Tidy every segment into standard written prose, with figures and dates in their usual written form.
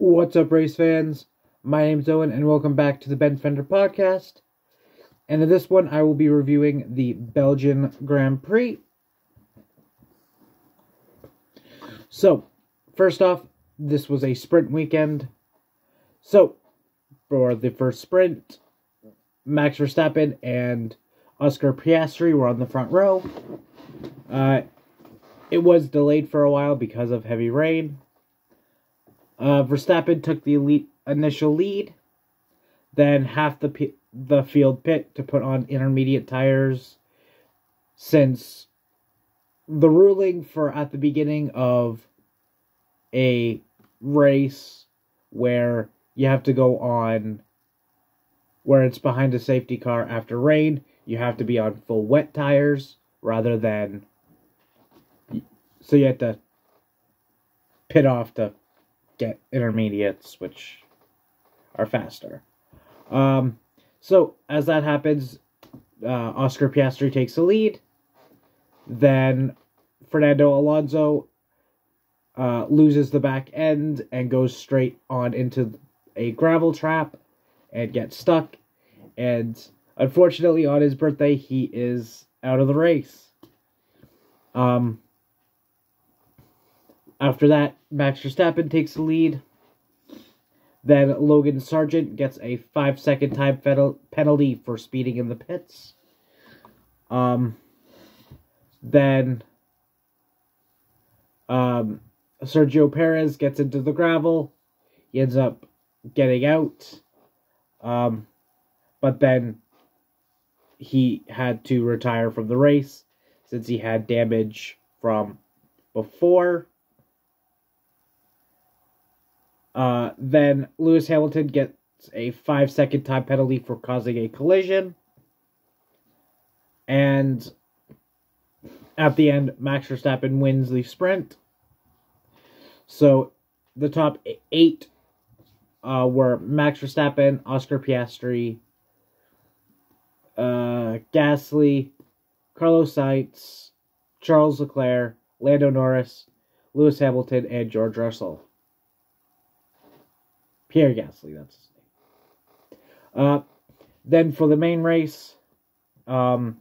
What's up, race fans? My name's Owen, and welcome back to the Ben Fender Podcast. And in this one, I will be reviewing the Belgian Grand Prix. So, first off, this was a sprint weekend. So, for the first sprint, Max Verstappen and Oscar Piastri were on the front row. It was delayed for a while because of heavy rain. Verstappen took the initial lead, then half the field pit to put on intermediate tires, since the ruling for at the beginning of a race where you have to go on, where it's behind a safety car after rain, you have to be on full wet tires rather than, so you have to pit off to get intermediates, which are faster. So as that happens, Oscar Piastri takes the lead. Then Fernando Alonso loses the back end and goes straight on into a gravel trap and gets stuck. And unfortunately, on his birthday, he is out of the race. After that, Max Verstappen takes the lead. Then Logan Sargent gets a 5-second time penalty for speeding in the pits. Then Sergio Perez gets into the gravel. He ends up getting out. But then he had to retire from the race since he had damage from before. Then Lewis Hamilton gets a 5-second time penalty for causing a collision. And at the end, Max Verstappen wins the sprint. So the top 8 were Max Verstappen, Oscar Piastri, Gasly, Carlos Sainz, Charles Leclerc, Lando Norris, Lewis Hamilton, and George Russell. Pierre Gasly, that's his name. Then for the main race, Hulkenberg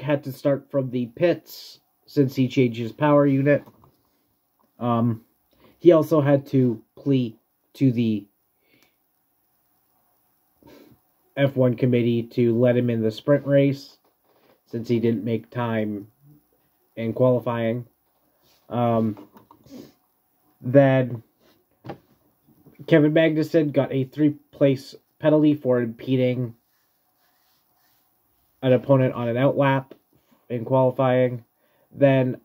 had to start from the pits since he changed his power unit. He also had to plea to the F1 committee to let him in the sprint race since he didn't make time in qualifying. Then Kevin Magnussen got a 3-place penalty for impeding an opponent on an outlap in qualifying. Then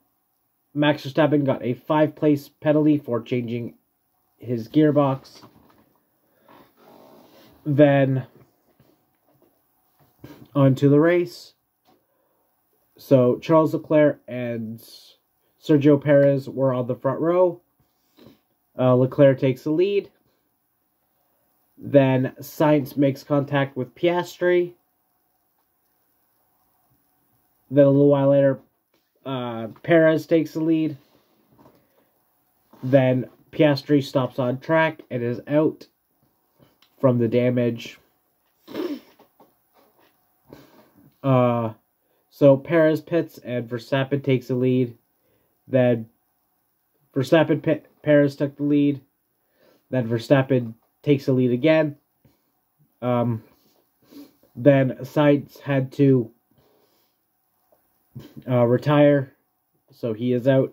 Max Verstappen got a 5-place penalty for changing his gearbox. Then on to the race. So Charles Leclerc and Sergio Perez were on the front row. Leclerc takes the lead. Then Sainz makes contact with Piastri. Then a little while later, Perez takes the lead. Then Piastri stops on track and is out from the damage. So Perez pits and Verstappen takes the lead. Then Perez took the lead. Then Verstappen takes the lead again. Then Sainz had to retire, so he is out.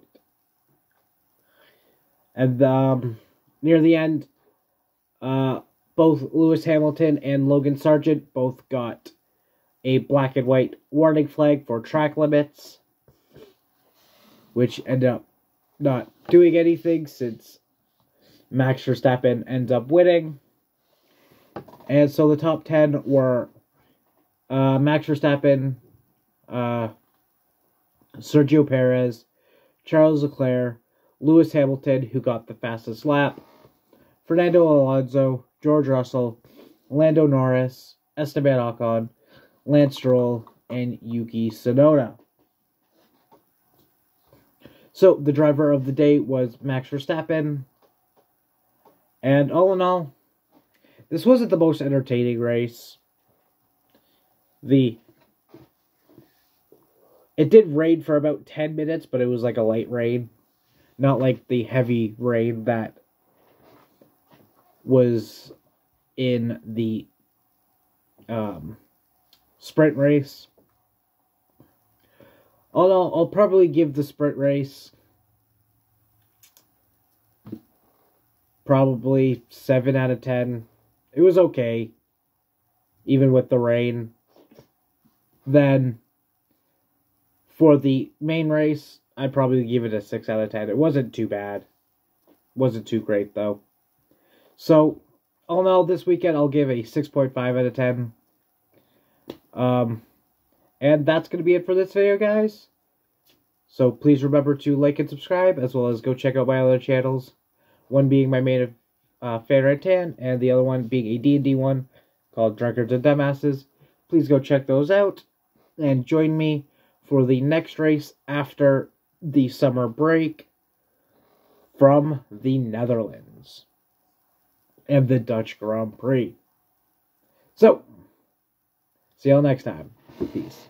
And near the end, both Lewis Hamilton and Logan Sargent both got a black and white warning flag for track limits, which ended up not doing anything since Max Verstappen ends up winning. And so the top 10 were Max Verstappen, Sergio Perez, Charles Leclerc, Lewis Hamilton, who got the fastest lap, Fernando Alonso, George Russell, Lando Norris, Esteban Ocon, Lance Stroll, and Yuki Tsunoda. So the driver of the day was Max Verstappen. And all in all, this wasn't the most entertaining race. It did rain for about 10 minutes, but it was like a light rain. Not like the heavy rain that was in the sprint race. Although I'll probably give the sprint race probably 7 out of 10. It was okay, even with the rain. Then for the main race, I'd probably give it a 6 out of 10. It wasn't too bad. Wasn't too great, though. So, all in all, this weekend, I'll give a 6.5 out of 10. And that's going to be it for this video, guys. So, please remember to like and subscribe, as well as go check out my other channels. One being my main Fan Red Tan, and the other one being a D&D one called Drunkards and Dumbasses. Please go check those out, and join me for the next race after the summer break from the Netherlands and the Dutch Grand Prix. So, see y'all next time. Peace.